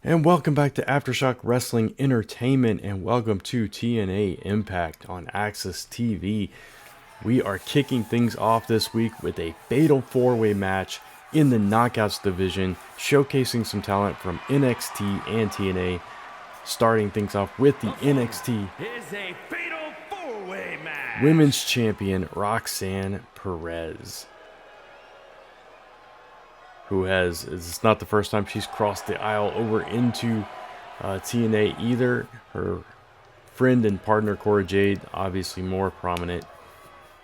And welcome back to Aftershock Wrestling Entertainment, and welcome to TNA Impact on Access TV. We are kicking things off this week with a fatal four-way match in the Knockouts division, showcasing some talent from NXT and TNA. Starting things off with the NXT is a fatal four-way match. Women's Champion Roxanne Perez, who it's not the first time she's crossed the aisle over into TNA either. Her friend and partner Cora Jade, obviously more prominent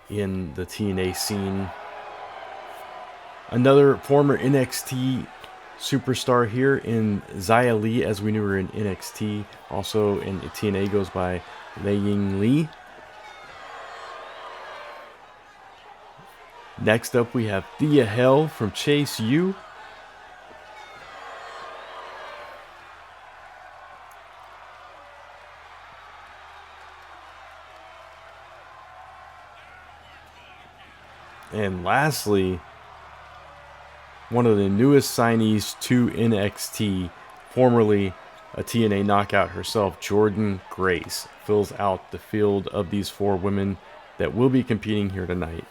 in the TNA scene. Another former NXT superstar here in Xia Li, as we knew her in NXT. Also in TNA goes by Lei Ying Li. Next up, we have Thea Hell from Chase U. And lastly, one of the newest signees to NXT, formerly a TNA knockout herself, Jordynne Grace, fills out the field of these four women that will be competing here tonight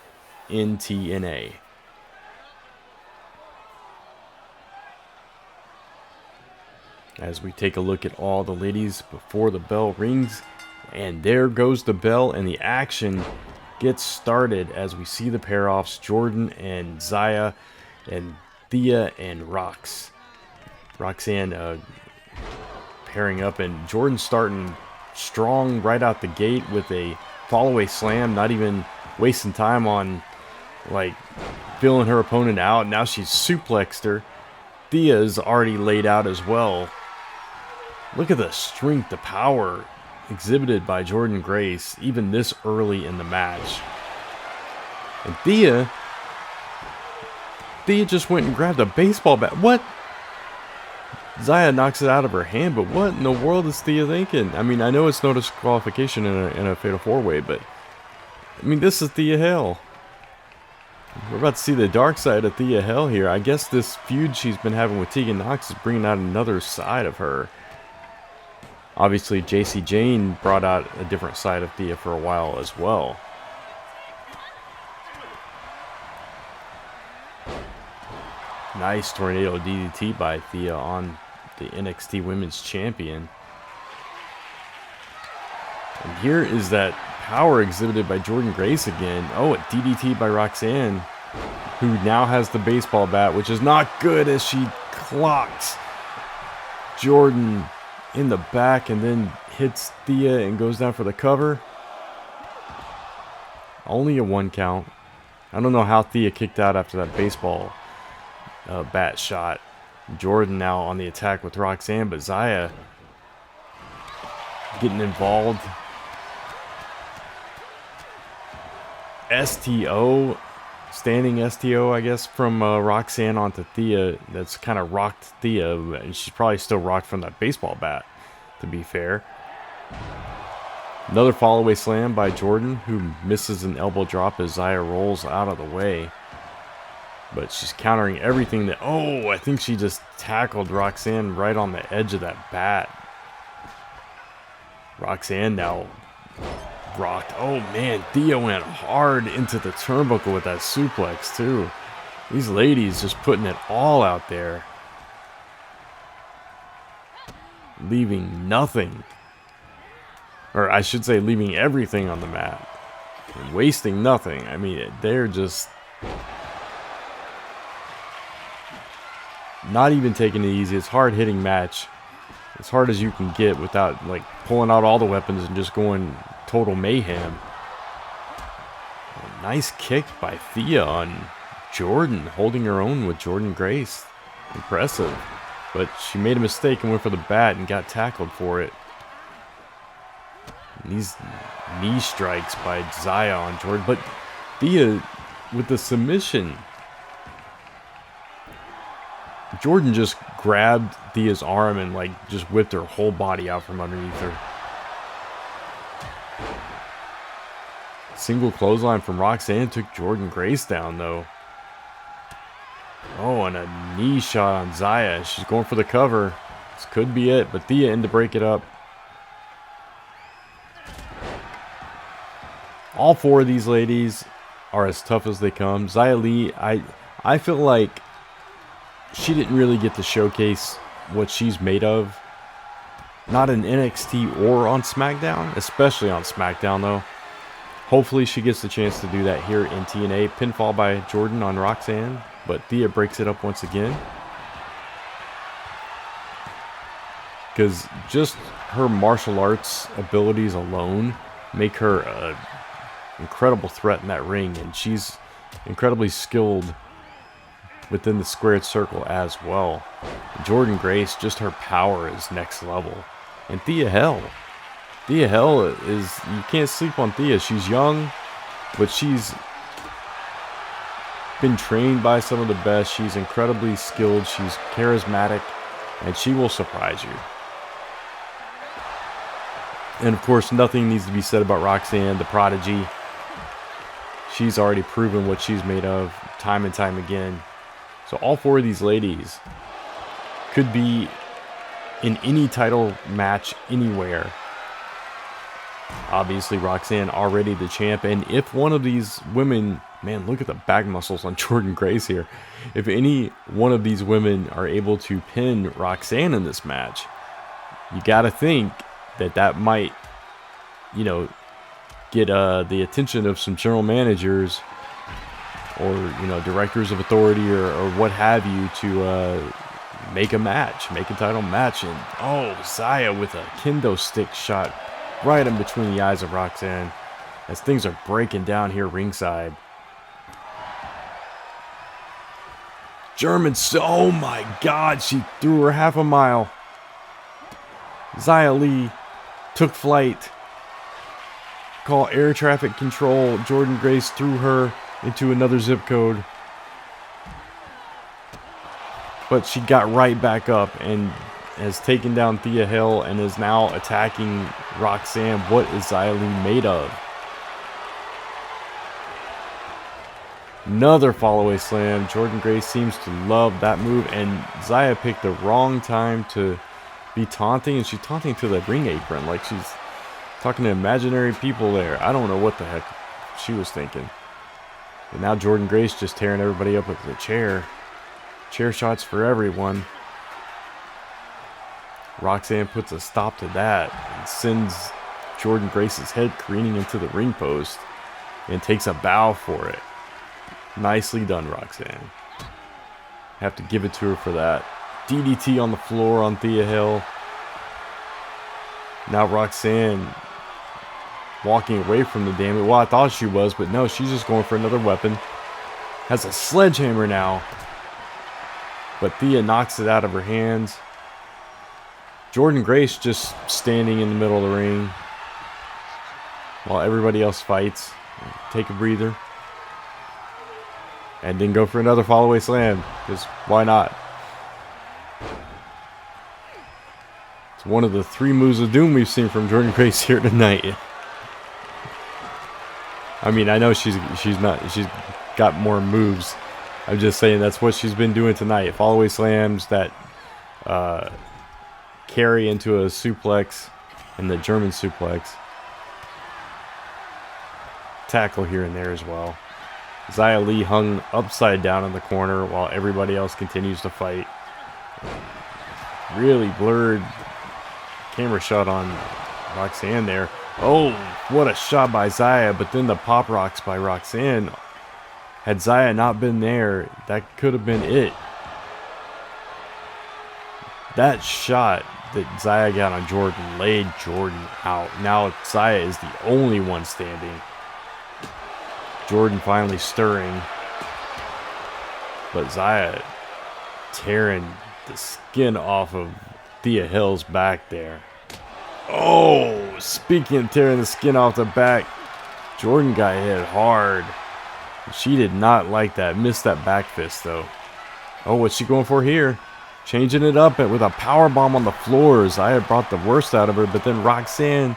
in TNA. As we take a look at all the ladies before the bell rings, and there goes the bell, and the action gets started as we see the pair-offs, Jordynne and Xia, and Thea and Roxanne pairing up, and Jordynne starting strong right out the gate with a fall-away slam, not even wasting time on like feeling her opponent out. Now she's suplexed her. Thea's already laid out as well. Look at the strength, the power exhibited by Jordynne Grace, even this early in the match. And Thea just went and grabbed a baseball bat. What? Xia knocks it out of her hand, but what in the world is Thea thinking? I mean, I know it's no disqualification in a fatal four-way, but I mean, this is Thea Hell. We're about to see the dark side of Thea Hell here. I guess this feud she's been having with Tegan Knox is bringing out another side of her. Obviously, JC Jane brought out a different side of Thea for a while as well. Nice tornado DDT by Thea on the NXT Women's Champion. And here is that power exhibited by Jordynne Grace again. Oh, a DDT by Roxanne, who now has the baseball bat, which is not good, as she clocks Jordynne in the back and then hits Thea and goes down for the cover. Only a 1 count. I don't know how Thea kicked out after that baseball bat shot. Jordynne now on the attack with Roxanne, but Xia getting involved. STO, standing STO, I guess, from Roxanne onto Thea. That's kind of rocked Thea, and she's probably still rocked from that baseball bat, to be fair. Another fall-away slam by Jordynne, who misses an elbow drop as Xia rolls out of the way. But she's countering everything that... Oh, I think she just tackled Roxanne right on the edge of that bat. Roxanne now rocked. Oh man, Thea went hard into the turnbuckle with that suplex too. These ladies just putting it all out there, leaving nothing, or I should say leaving everything on the mat and wasting nothing. I mean, they're just not even taking it easy. It's a hard-hitting match, as hard as you can get without like pulling out all the weapons and just going total mayhem. A nice kick by Thea on Jordynne, holding her own with Jordynne Grace. Impressive. But she made a mistake and went for the bat and got tackled for it. And these knee strikes by Xia on Jordynne. But Thea with the submission. Jordynne just grabbed Thea's arm and like just whipped her whole body out from underneath her. Single clothesline from Roxanne took Jordynne Grace down though. Oh, and a knee shot on Xia. She's going for the cover. This could be it, but Thea in to break it up. All four of these ladies are as tough as they come. Xia Li, I feel like she didn't really get to showcase what she's made of. Not in NXT or on SmackDown, especially on SmackDown though. Hopefully she gets the chance to do that here in TNA. Pinfall by Jordynne on Roxanne, but Thea breaks it up once again. Because just her martial arts abilities alone make her an incredible threat in that ring, and she's incredibly skilled within the squared circle as well. Jordynne Grace, just her power is next level. And Thea Hell is, you can't sleep on Thea. She's young, but she's been trained by some of the best. She's incredibly skilled, she's charismatic, and she will surprise you. And of course, nothing needs to be said about Roxanne, the prodigy. She's already proven what she's made of time and time again. So all four of these ladies could be in any title match anywhere. Obviously, Roxanne already the champ. And if one of these women, man, look at the back muscles on Jordynne Grace here. If any one of these women are able to pin Roxanne in this match, you got to think that might, you know, get the attention of some general managers or, you know, directors of authority or what have you to make a match, make a title match. And oh, Xia with a kendo stick shot right in between the eyes of Roxanne as things are breaking down here ringside. Oh my God, she threw her half a mile. Xia Li took flight. Call air traffic control. Jordynne Grace threw her into another zip code. But she got right back up and has taken down Thea Hill and is now attacking Roxanne. What is Xia Li made of? Another follow-away slam. Jordynne Grace seems to love that move, and Xia picked the wrong time to be taunting, and she's taunting to the ring apron like she's talking to imaginary people there. I don't know what the heck she was thinking. But now Jordynne Grace just tearing everybody up with the chair. Chair shots for everyone. Roxanne puts a stop to that and sends Jordynne Grace's head careening into the ring post and takes a bow for it. Nicely done, Roxanne. Have to give it to her for that. DDT on the floor on Thea Hill. Now Roxanne walking away from the damage. Well, I thought she was, but no, she's just going for another weapon. Has a sledgehammer now. But Thea knocks it out of her hands. Jordynne Grace just standing in the middle of the ring while everybody else fights. Take a breather. And then go for another follow-away slam. Because why not? It's one of the 3 moves of doom we've seen from Jordynne Grace here tonight. I mean, I know she's got more moves. I'm just saying that's what she's been doing tonight. Follow-away slams that carry into a suplex and the German suplex. Tackle here and there as well. Xia Li hung upside down in the corner while everybody else continues to fight. Really blurred camera shot on Roxanne there. Oh, what a shot by Xia, but then the pop rocks by Roxanne. Had Xia not been there, that could have been it. That shot that Xia got on Jordynne laid Jordynne out. Now Xia is the only one standing. Jordynne finally stirring. But Xia tearing the skin off of Thea Hill's back there. Oh, speaking of tearing the skin off the back, Jordynne got hit hard. She did not like that. Missed that back fist though. Oh, what's she going for here? Changing it up with a power bomb on the floor. Xia brought the worst out of her, but then Roxanne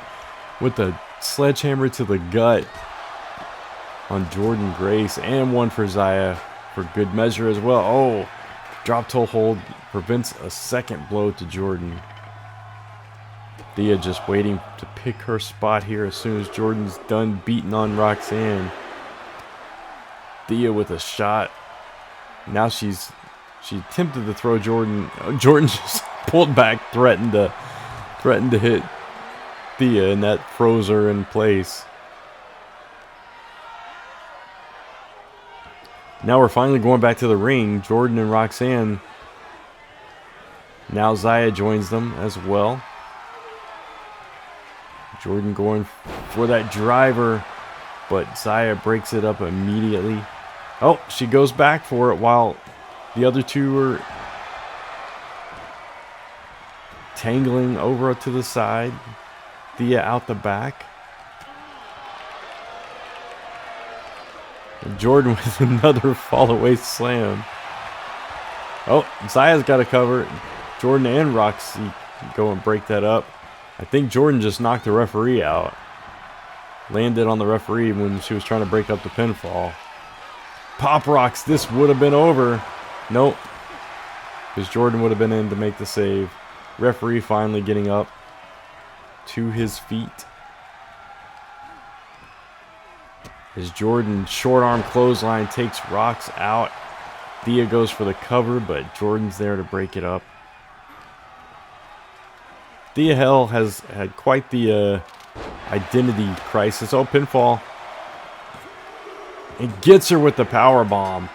with the sledgehammer to the gut on Jordynne Grace, and one for Xia for good measure as well. Oh, Drop toe hold prevents a second blow to Jordynne. Thea just waiting to pick her spot here as soon as Jordynne's done beating on Roxanne. Thea with a shot. Now she attempted to throw Jordynne. Jordynne just pulled back, threatened to hit Thea, and that froze her in place. Now we're finally going back to the ring. Jordynne and Roxanne. Now Zaya joins them as well. Jordynne going for that driver, but Zaya breaks it up immediately. Oh, she goes back for it while the other two are tangling over to the side. Thea out the back. And Jordynne with another fall-away slam. Oh, Zaya's got to cover. Jordynne and Roxy go and break that up. I think Jordynne just knocked the referee out. Landed on the referee when she was trying to break up the pinfall. Pop rocks, this would have been over. Nope. Because Jordynne would have been in to make the save. Referee finally getting up to his feet. As Jordynne short arm clothesline takes Rox out. Thea goes for the cover, but Jordynne's there to break it up. Thea Hell has had quite the identity crisis. Oh, pinfall. It gets her with the power bomb,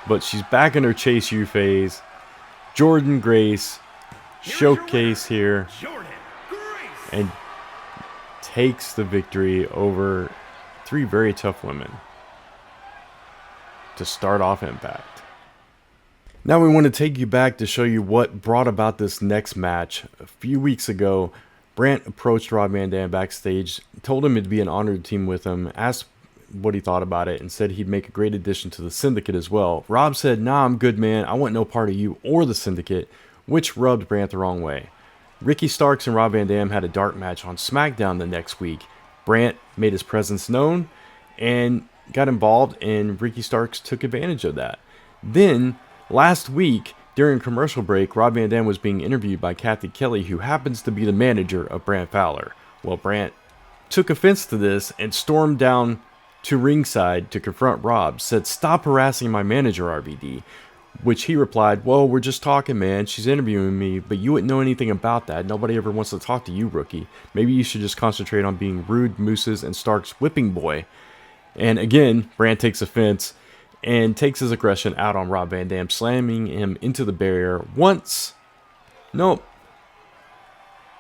but she's back in her Chase U phase. Jordynne Grace showcase here and takes the victory over three very tough women to start off Impact. Now we want to take you back to show you what brought about this next match. A few weeks ago, Brant approached Rob Van Dam backstage, told him it'd be an honor to team with him, asked what he thought about it, and said he'd make a great addition to the Syndicate as well. Rob said, "Nah, I'm good, man. I want no part of you or the Syndicate," which rubbed Brant the wrong way. Ricky Starks and Rob Van Dam had a dark match on SmackDown the next week. Brant made his presence known and got involved, and Ricky Starks took advantage of that. Then, last week, during a commercial break, Rob Van Dam was being interviewed by Kathy Kelly, who happens to be the manager of Brant Fowler. Well, Brant took offense to this and stormed down to ringside to confront Rob, said, "Stop harassing my manager, RVD." Which he replied, "Well, we're just talking, man. She's interviewing me, but you wouldn't know anything about that. Nobody ever wants to talk to you, rookie. Maybe you should just concentrate on being Rude, Moose's, and Stark's whipping boy." And again, Brant takes offense and takes his aggression out on Rob Van Dam, slamming him into the barrier once. Nope.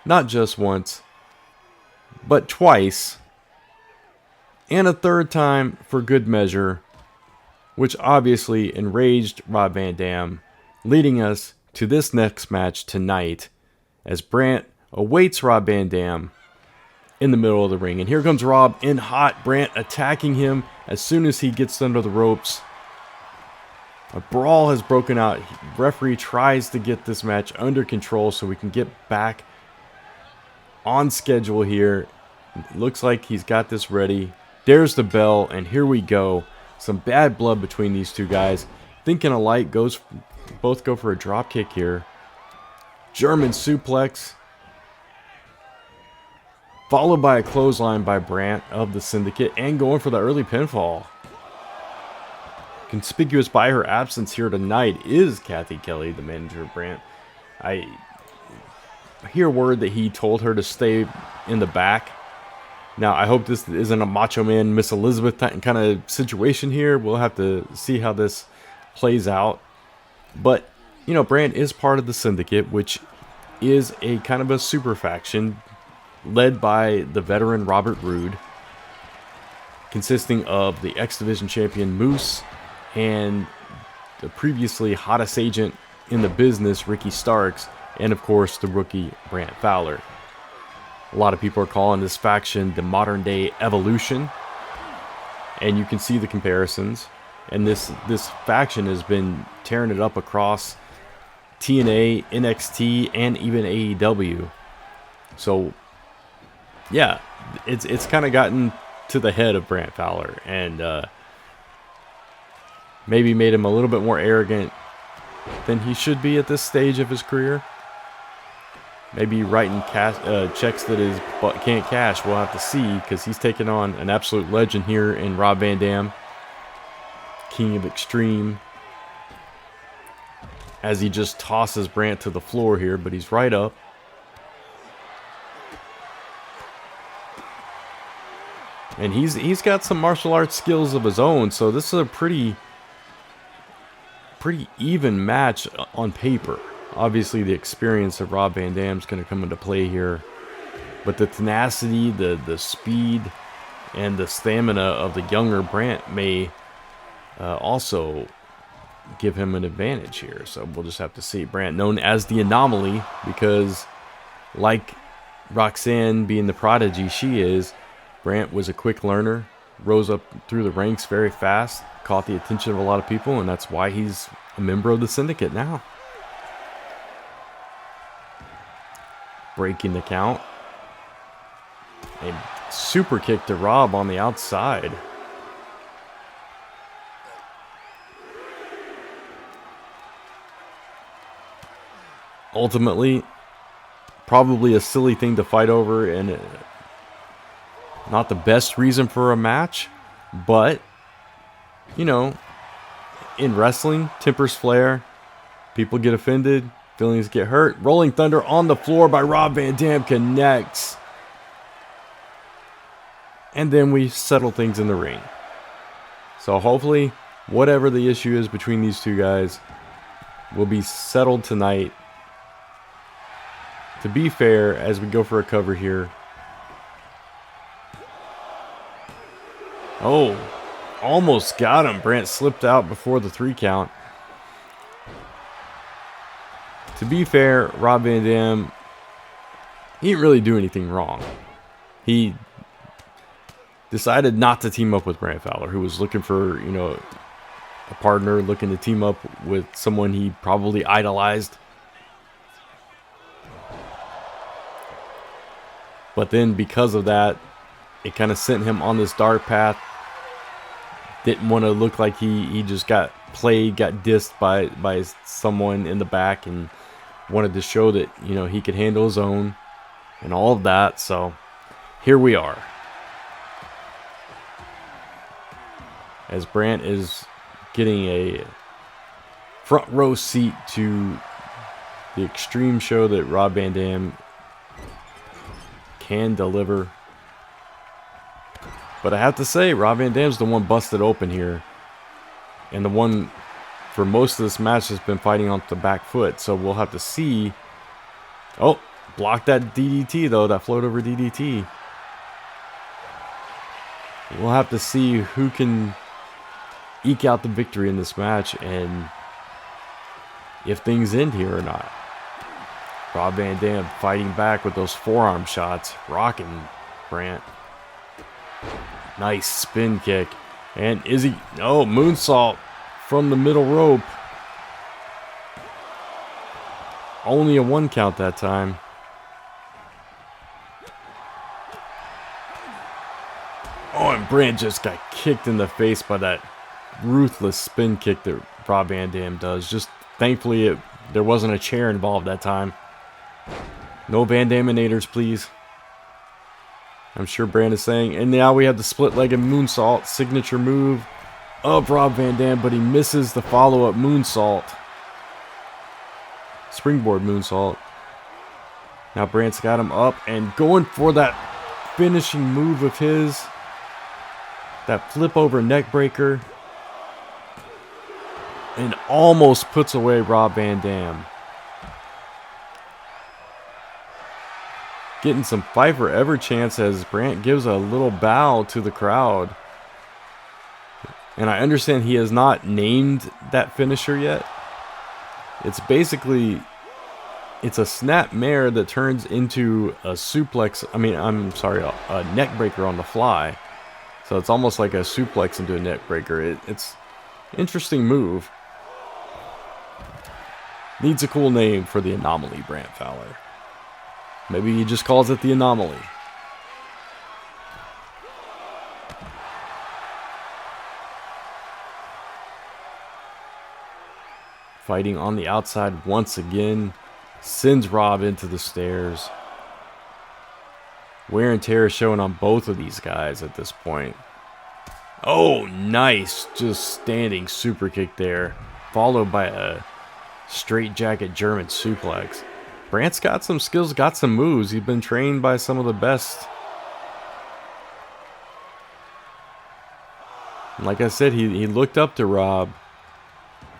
Not just once, but twice. And a third time for good measure, which obviously enraged Rob Van Dam, leading us to this next match tonight as Brant awaits Rob Van Dam in the middle of the ring. And here comes Rob in hot, Brant attacking him as soon as he gets under the ropes. A brawl has broken out. Referee tries to get this match under control so we can get back on schedule here. Looks like he's got this ready. There's the bell, and here we go. Some bad blood between these two guys. Thinking alike, both go for a drop kick here. German suplex. Followed by a clothesline by Brant of the Syndicate, and going for the early pinfall. Conspicuous by her absence here tonight is Kathy Kelly, the manager of Brant. I hear word that he told her to stay in the back. Now, I hope this isn't a Macho Man Miss Elizabeth kind of situation here. We'll have to see how this plays out. But, you know, Brant is part of the Syndicate, which is a kind of a super faction led by the veteran Robert Roode, consisting of the X Division champion Moose and the previously hottest agent in the business, Ricky Starks, and of course the rookie Brant Fowler. A lot of people are calling this faction the modern day Evolution, and you can see the comparisons. And this faction has been tearing it up across TNA, NXT, and even AEW. So yeah, it's kind of gotten to the head of Brant Fowler, and maybe made him a little bit more arrogant than he should be at this stage of his career. Maybe writing checks that his butt can't cash. We'll have to see, because he's taking on an absolute legend here in Rob Van Dam, King of Extreme, as he just tosses Brandt to the floor here, but he's right up. And he's got some martial arts skills of his own, so this is a pretty even match on paper. Obviously, the experience of Rob Van Dam is going to come into play here. But the tenacity, the speed, and the stamina of the younger Brandt may also give him an advantage here. So we'll just have to see. Brandt, known as the Anomaly, because like Roxanne being the prodigy she is, Brandt was a quick learner, rose up through the ranks very fast, caught the attention of a lot of people, and that's why he's a member of the syndicate now. Breaking the count. A super kick to Rob on the outside. Ultimately, probably a silly thing to fight over, and not the best reason for a match, but, you know, in wrestling, tempers flare, people get offended, feelings get hurt. Rolling Thunder on the floor by Rob Van Dam connects. And then we settle things in the ring. So hopefully, whatever the issue is between these two guys will be settled tonight. To be fair, as we go for a cover here. Oh, almost got him. Brandt slipped out before the 3 count. To be fair, Rob Van Dam, he didn't really do anything wrong. He decided not to team up with Brandt Fowler, who was looking for, you know, a partner, looking to team up with someone he probably idolized. But then because of that, it kind of sent him on this dark path. Didn't want to look like he just got played, got dissed by someone in the back, and wanted to show that, you know, he could handle his own and all of that. So here we are. As Brandt is getting a front row seat to the extreme show that Rob Van Dam can deliver. But I have to say, Rob Van Dam's the one busted open here. And the one for most of this match has been fighting on the back foot. So we'll have to see. Oh, blocked that DDT though, that float over DDT. We'll have to see who can eke out the victory in this match and if things end here or not. Rob Van Dam fighting back with those forearm shots, rocking Brandt. Nice spin kick. And is he? No, moonsault from the middle rope. Only a 1 count that time. Oh, and Brandt just got kicked in the face by that ruthless spin kick that Rob Van Dam does. Just thankfully there wasn't a chair involved that time. No Van Daminators, please. I'm sure Brandt is saying. And now we have the split-legged moonsault, signature move of Rob Van Dam, but he misses the follow-up moonsault. Springboard moonsault. Now Brandt's got him up and going for that finishing move of his. That flip over neck breaker. And almost puts away Rob Van Dam. Getting some fight forever chance as Brandt gives a little bow to the crowd. And I understand he has not named that finisher yet. It's basically, it's a snap mare that turns into a suplex. A neck breaker on the fly. So it's almost like a suplex into a neck breaker. It's an interesting move. Needs a cool name for the Anomaly, Brandt Fowler. Maybe he just calls it the Anomaly. fighting on the outside once again. Sends Rob into the stairs. Wear and tear is showing on both of these guys at this point. Oh, nice. Just standing super kick there. Followed by a straight jacket German suplex. Brandt's got some skills, got some moves. He's been trained by some of the best. And like I said, he looked up to Rob.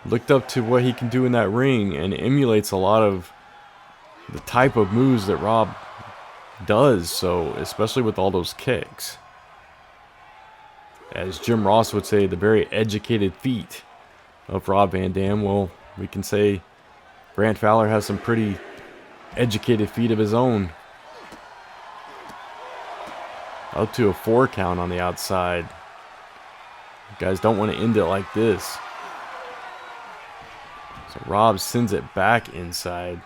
Looked up to what he can do in that ring and emulates a lot of the type of moves that Rob does, so especially with all those kicks. As Jim Ross would say, the very educated feet of Rob Van Dam. Well, we can say Brandt Fowler has some pretty educated feet of his own. Up to a 4 count on the outside. You guys don't want to end it like this. So Rob sends it back inside.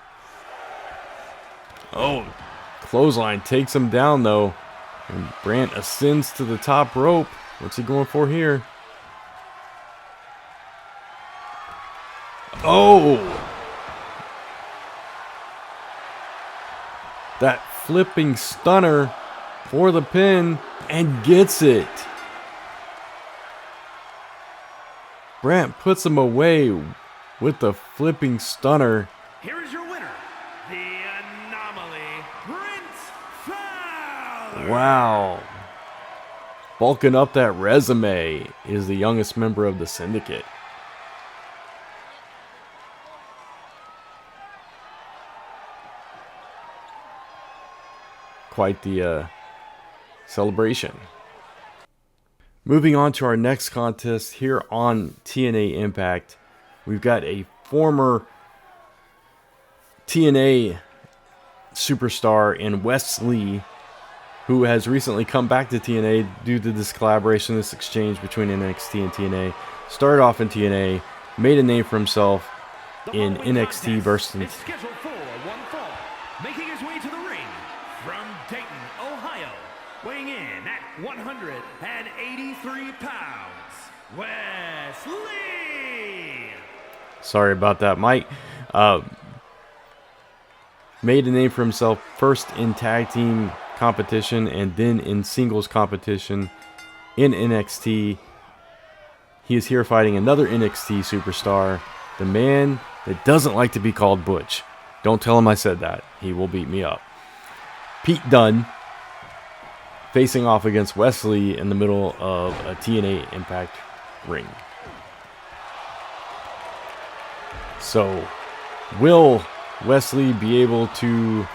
Oh, clothesline takes him down though. And Brandt ascends to the top rope. What's he going for here? Oh! That flipping stunner for the pin and gets it. Brandt puts him away with the flipping stunner. Here is your winner, the Anomaly, Brent Fowler. Wow. Bulking up that resume is the youngest member of the Syndicate. Quite the celebration. Moving on to our next contest here on TNA Impact. We've got a former TNA superstar in Wes Lee, who has recently come back to TNA due to this collaboration, this exchange between NXT and TNA. Started off in TNA, made a name for himself in NXT versus... It's scheduled for one fall. Making his way to the ring from Dayton, Ohio, weighing in at 183 pounds, Wes Lee. Sorry about that, Mike. Made a name for himself first in tag team competition and then in singles competition in NXT. He is here fighting another NXT superstar, the man that doesn't like to be called Butch. Don't tell him I said that. He will beat me up. Pete Dunne facing off against Wes Lee in the middle of a TNA Impact ring. So, will Wes Lee be able to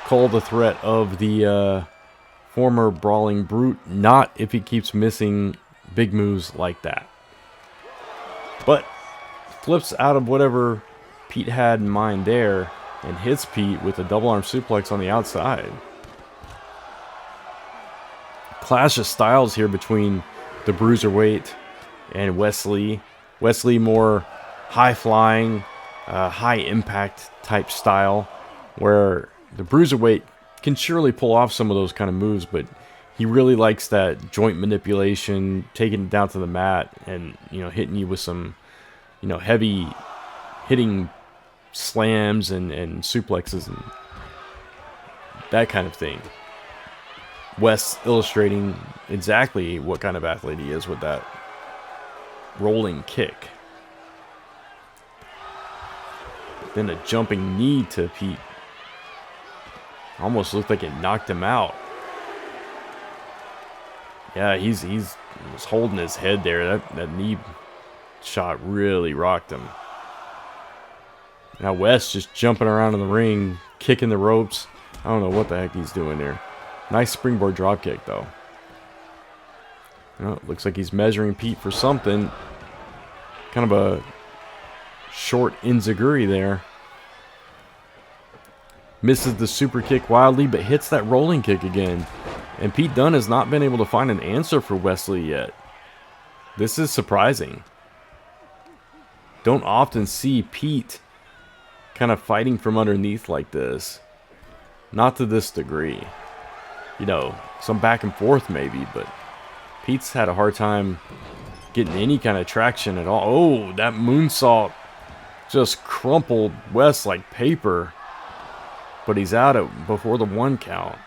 call the threat of the former Brawling Brute? Not if he keeps missing big moves like that. But flips out of whatever Pete had in mind there and hits Pete with a double arm suplex on the outside. Clash of styles here between the Bruiserweight and Wes Lee. Wes Lee more high flying, high impact type style, where the Bruiserweight can surely pull off some of those kind of moves, but he really likes that joint manipulation, taking it down to the mat and, hitting you with some, heavy hitting slams and suplexes and that kind of thing. Wes illustrating exactly what kind of athlete he is with that rolling kick. Then a jumping knee to Pete. Almost looked like it knocked him out. Yeah, he's was holding his head there. That knee shot really rocked him. Now Wes just jumping around in the ring, kicking the ropes. I don't know what the heck he's doing there. Nice springboard dropkick though. It looks like he's measuring Pete for something. Kind of a short enziguri there. Misses the super kick wildly, but hits that rolling kick again. And Pete Dunne has not been able to find an answer for Wes Lee yet. This is surprising. Don't often see Pete kind of fighting from underneath like this. Not to this degree. Some back and forth maybe, but Pete's had a hard time getting any kind of traction at all. Oh, that moonsault just crumpled Wes like paper. But he's out before the 1 count.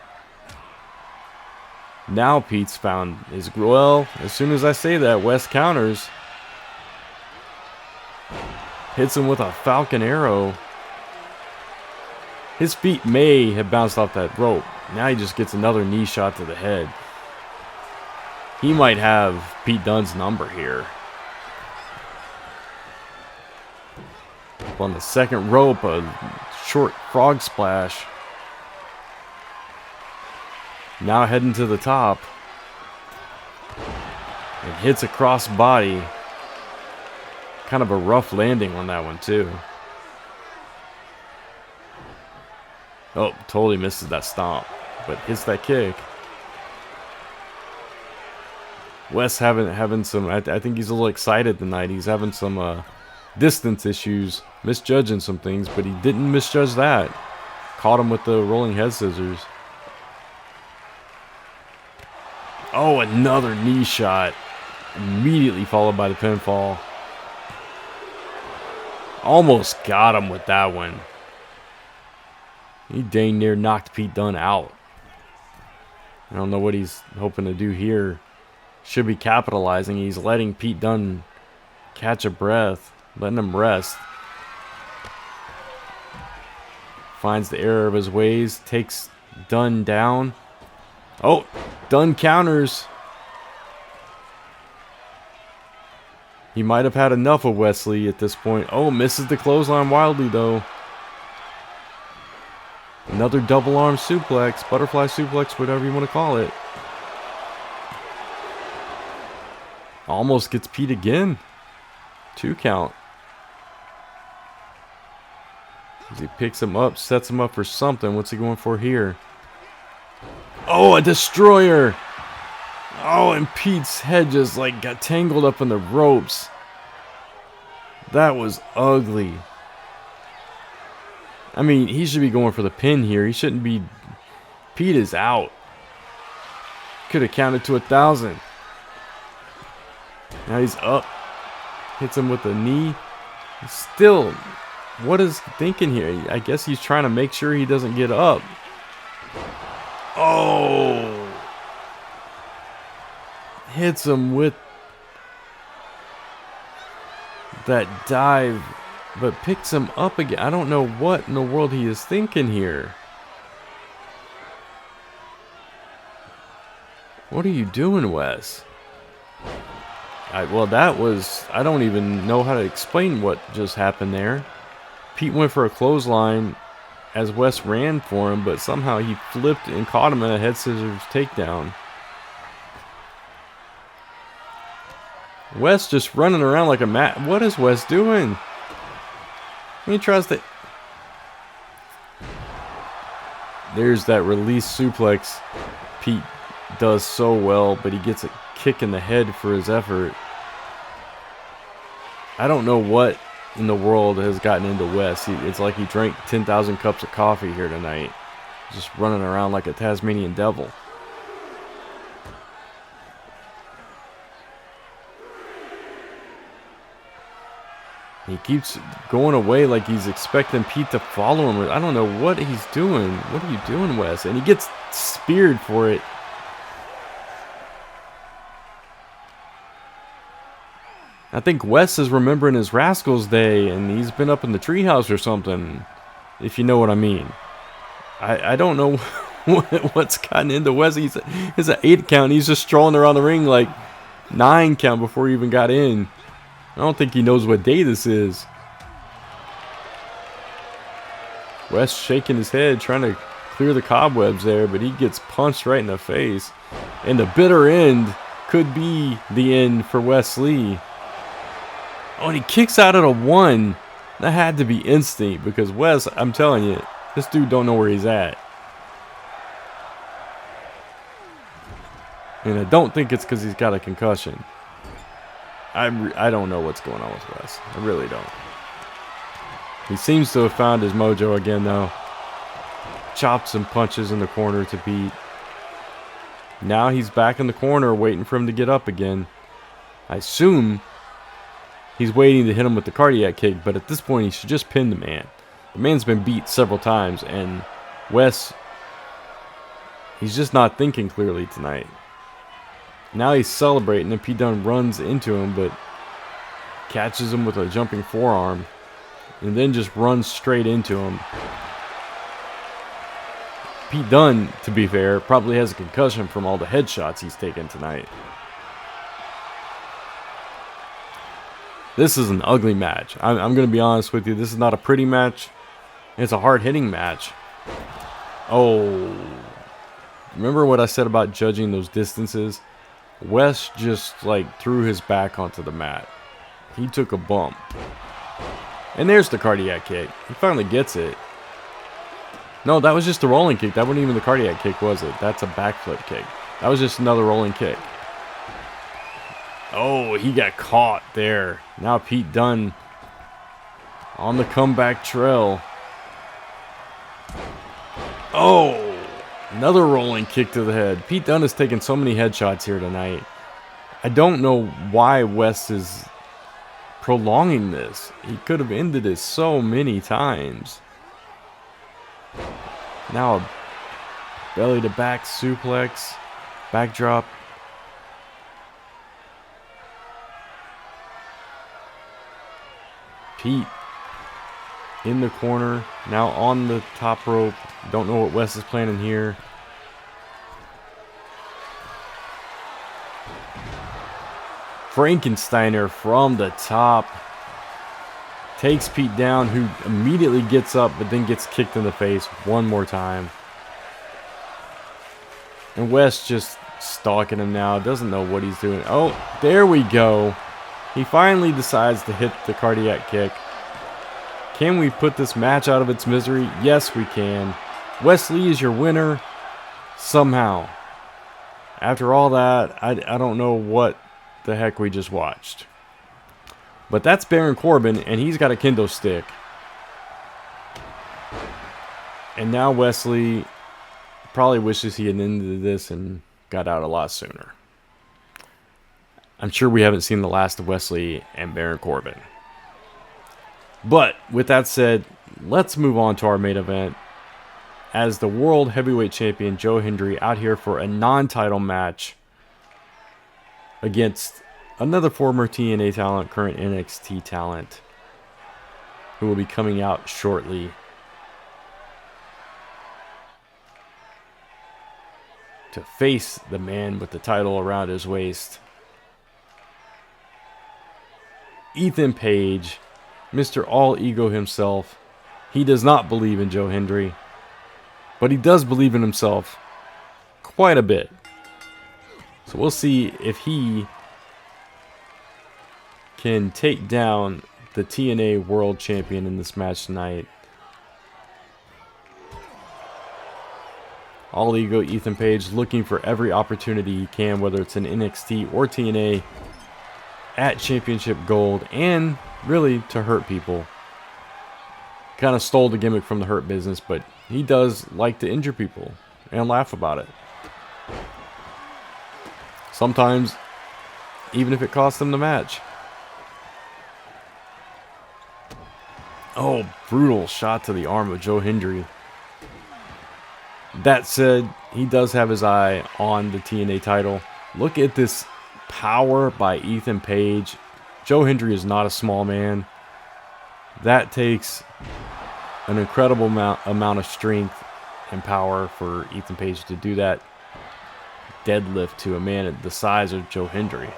Now Pete's found his... Well, as soon as I say that, Wes counters. Hits him with a Falcon Arrow. His feet may have bounced off that rope. Now he just gets another knee shot to the head. He might have Pete Dunne's number here. Up on the second rope, a short frog splash. Now heading to the top. And hits a cross body. Kind of a rough landing on that one too. Oh, totally misses that stomp, but hits that kick. Wes having some, I think he's a little excited tonight. He's having some distance issues, misjudging some things, but he didn't misjudge that. Caught him with the rolling head scissors. Oh, another knee shot. Immediately followed by the pinfall. Almost got him with that one. He dang near knocked Pete Dunne out. I don't know what he's hoping to do here. Should be capitalizing. He's letting Pete Dunne catch a breath. Letting him rest. Finds the error of his ways. Takes Dunne down. Oh, Dunne counters. He might have had enough of Wes Lee at this point. Oh, misses the clothesline wildly though. Another double arm suplex, butterfly suplex, whatever you want to call it. Almost gets Pete again. 2 count. As he picks him up, sets him up for something. What's he going for here? Oh, a destroyer. Oh, and Pete's head just like got tangled up in the ropes. That was ugly. I mean, he should be going for the pin here. He shouldn't be. Pete is out. Could have counted to 1,000. Now he's up. Hits him with a knee. Still, what is he thinking here? I guess he's trying to make sure he doesn't get up. Oh. Hits him with that dive, but picks him up again. I don't know what in the world he is thinking here. What are you doing, Wes? Well, that was... I don't even know how to explain what just happened there. Pete went for a clothesline as Wes ran for him, but somehow he flipped and caught him in a head scissors takedown. Wes just running around like a mat. What is Wes doing? He tries to... There's that release suplex Pete does so well, but he gets a kick in the head for his effort. I don't know what in the world has gotten into Wes. It's like he drank 10,000 cups of coffee here tonight. Just running around like a Tasmanian devil. He keeps going away like he's expecting Pete to follow him. I don't know what he's doing. What are you doing, Wes? And he gets speared for it. I think Wes is remembering his Rascals Day, and he's been up in the treehouse or something, if you know what I mean. I don't know what's gotten into Wes. He's an 8 count. He's just strolling around the ring like 9 count before he even got in. I don't think he knows what day this is. Wes shaking his head, trying to clear the cobwebs there, but he gets punched right in the face. And the bitter end could be the end for Wes Lee. Oh, and he kicks out at a 1. That had to be instinct because Wes, I'm telling you, this dude don't know where he's at. And I don't think it's because he's got a concussion. I don't know what's going on with Wes. I really don't. He seems to have found his mojo again, though. Chops and punches in the corner to beat. Now he's back in the corner waiting for him to get up again. I assume he's waiting to hit him with the cardiac kick, but at this point he should just pin the man. The man's been beat several times, and Wes, he's just not thinking clearly tonight. Now he's celebrating, and Pete Dunne runs into him, but catches him with a jumping forearm, and then just runs straight into him. Pete Dunne, to be fair, probably has a concussion from all the headshots he's taken tonight. This is an ugly match. I'm going to be honest with you. This is not a pretty match. It's a hard-hitting match. Oh. Remember what I said about judging those distances? Wes just, like, threw his back onto the mat. He took a bump. And there's the cardiac kick. He finally gets it. No, that was just a rolling kick. That wasn't even the cardiac kick, was it? That's a backflip kick. That was just another rolling kick. Oh, he got caught there. Now Pete Dunne on the comeback trail. Oh, another rolling kick to the head. Pete Dunne has taken so many headshots here tonight. I don't know why Wes is prolonging this. He could have ended it so many times. Now a belly to back suplex, backdrop. Pete in the corner, now on the top rope. Don't know what Wes is planning here. Frankensteiner from the top. Takes Pete down, who immediately gets up, but then gets kicked in the face one more time. And Wes just stalking him now. Doesn't know what he's doing. Oh, there we go. He finally decides to hit the cardiac kick. Can we put this match out of its misery? Yes, we can. Wes Lee is your winner. Somehow. After all that, I don't know what the heck we just watched. But that's Baron Corbin, and he's got a kendo stick. And now Wes Lee probably wishes he had ended this and got out a lot sooner. I'm sure we haven't seen the last of Wes Lee and Baron Corbin. But with that said, let's move on to our main event. As the World Heavyweight Champion Joe Hendry out here for a non-title match against another former TNA talent, current NXT talent, who will be coming out shortly to face the man with the title around his waist. Ethan Page, Mr. All Ego himself. He does not believe in Joe Hendry, but he does believe in himself quite a bit. So we'll see if he can take down the TNA World Champion in this match tonight. All Ego Ethan Page looking for every opportunity he can, whether it's in NXT or TNA, at Championship Gold, and really to hurt people. Kind of stole the gimmick from the Hurt Business, but he does like to injure people and laugh about it. Sometimes, even if it costs him the match. Oh, brutal shot to the arm of Joe Hendry. That said, he does have his eye on the TNA title. Look at this power by Ethan Page. Joe Hendry is not a small man. That takes an incredible amount of strength and power for Ethan Page to do that deadlift to a man the size of Joe Hendry.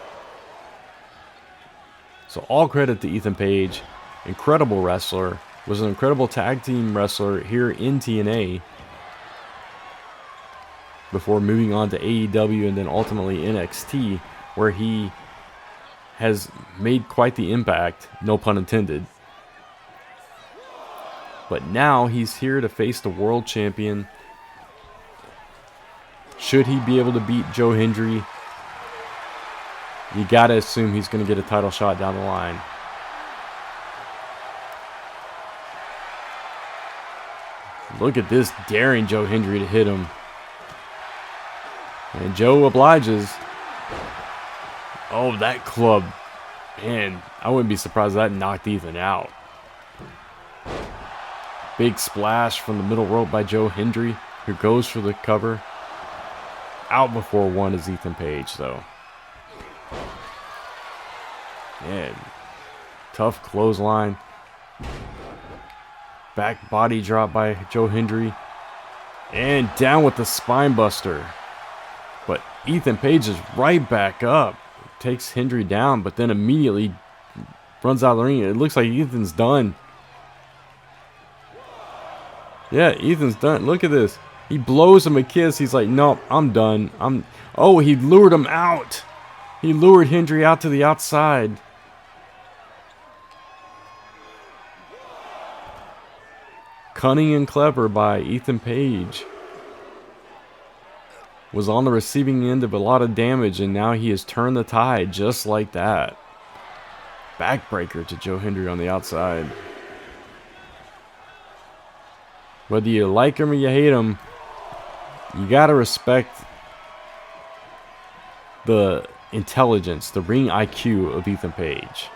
So all credit to Ethan Page. Incredible wrestler. Was an incredible tag team wrestler here in TNA before moving on to AEW and then ultimately NXT, where he has made quite the impact, no pun intended. But now he's here to face the world champion. Should he be able to beat Joe Hendry, you gotta assume he's gonna get a title shot down the line. Look at this, daring Joe Hendry to hit him. And Joe obliges. Oh, that club Man, I wouldn't be surprised if that knocked Ethan out. Big splash from the middle rope by Joe Hendry, who goes for the cover. Out before one is Ethan Page, though. Man, tough clothesline. Back body drop by Joe Hendry. And down with the spine buster. But Ethan Page is right back up. Takes Hendry down, but then immediately runs out of the ring. It looks like Ethan's done. Yeah, Ethan's done. Look at this. He blows him a kiss. He's like, nope, I'm done. Oh, he lured him out. He lured Hendry out to the outside. Cunning and clever by Ethan Page. Was on the receiving end of a lot of damage, and now he has turned the tide just like that. Backbreaker to Joe Hendry on the outside. Whether you like him or you hate him, you gotta respect the intelligence, the ring IQ of Ethan Page.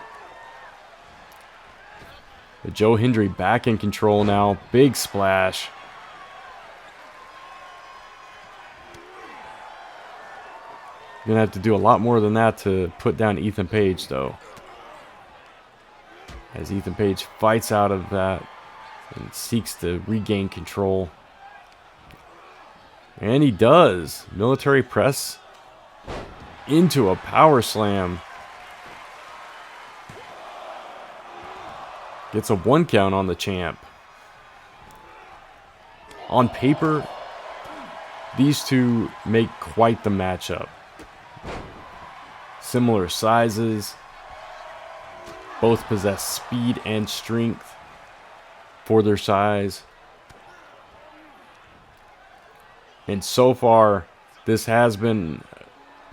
But Joe Hendry back in control now. Big splash. You're gonna have to do a lot more than that to put down Ethan Page, though. As Ethan Page fights out of that and seeks to regain control. And he does. Military press into a power slam. Gets a 1 count on the champ. On paper, these two make quite the matchup. Similar sizes. Both possess speed and strength for their size. And so far, this has been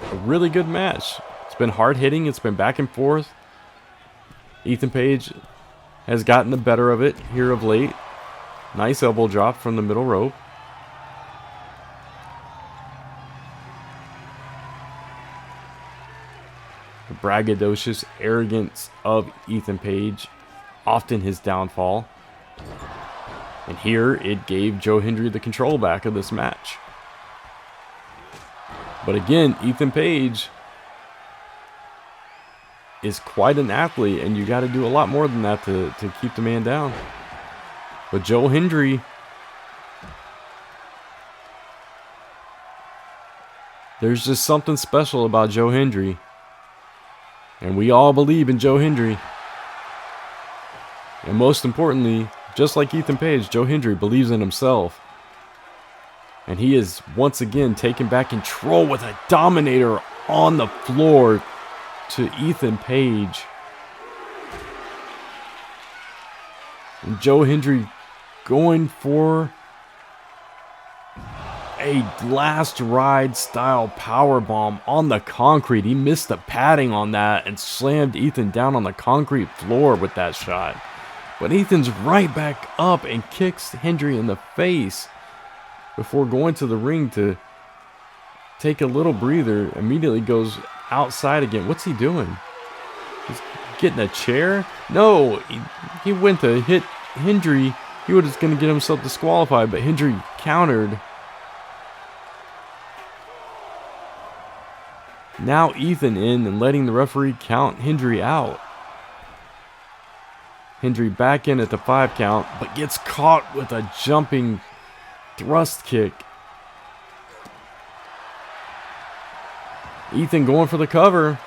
a really good match. It's been hard hitting. It's been back and forth. Ethan Page has gotten the better of it here of late. Nice elbow drop from the middle rope. The braggadocious arrogance of Ethan Page, often his downfall. And here it gave Joe Hendry the control back of this match. But again, Ethan Page is quite an athlete, and you got to do a lot more than that to keep the man down. But Joe Hendry, there's just something special about Joe Hendry. And we all believe in Joe Hendry. And most importantly, just like Ethan Page, Joe Hendry believes in himself. And he is once again taking back control with a dominator on the floor to Ethan Page. And Joe Hendry going for a last ride style powerbomb on the concrete. He missed the padding on that and slammed Ethan down on the concrete floor with that shot. But Ethan's right back up and kicks Hendry in the face before going to the ring to take a little breather. Immediately goes outside again. What's he doing? He's getting a chair? No, he went to hit Hendry. He was going to get himself disqualified, but Hendry countered. Now Ethan in and letting the referee count Hendry out. Hendry back in at the 5 count, but gets caught with a jumping thrust kick. Ethan going for the cover.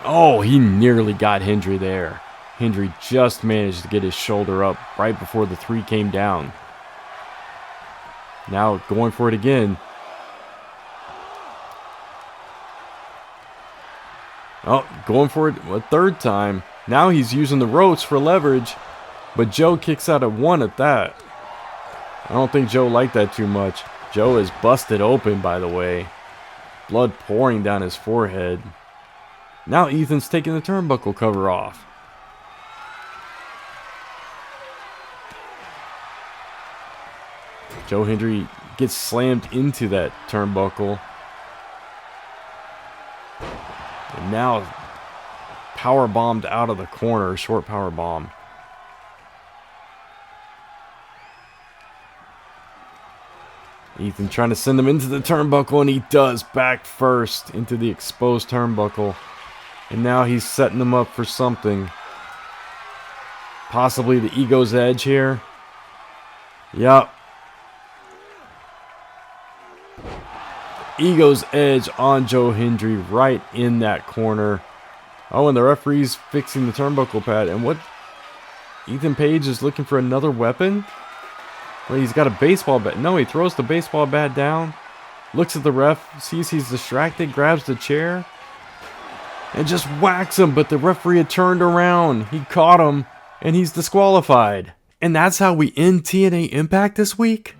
Oh, he nearly got Hendry there. Hendry just managed to get his shoulder up right before the 3 came down. Now going for it again. Oh, going for it a 3rd time. Now he's using the ropes for leverage. But Joe kicks out at 1 at that. I don't think Joe liked that too much. Joe is busted open, by the way. Blood pouring down his forehead. Now Ethan's taking the turnbuckle cover off. Joe Hendry gets slammed into that turnbuckle. now power bombed out of the corner. Short power bomb. Ethan trying to send him into the turnbuckle, and he does, back first into the exposed turnbuckle. And now he's setting them up for something. Possibly the Ego's Edge here. Yup. Ego's Edge on Joe Hendry right in that corner. Oh, and the referee's fixing the turnbuckle pad. And what? Ethan Page is looking for another weapon? Well, he's got a baseball bat. No, he throws the baseball bat down. Looks at the ref. Sees he's distracted. Grabs the chair. And just whacks him. But the referee had turned around. He caught him. And he's disqualified. And that's how we end TNA Impact this week?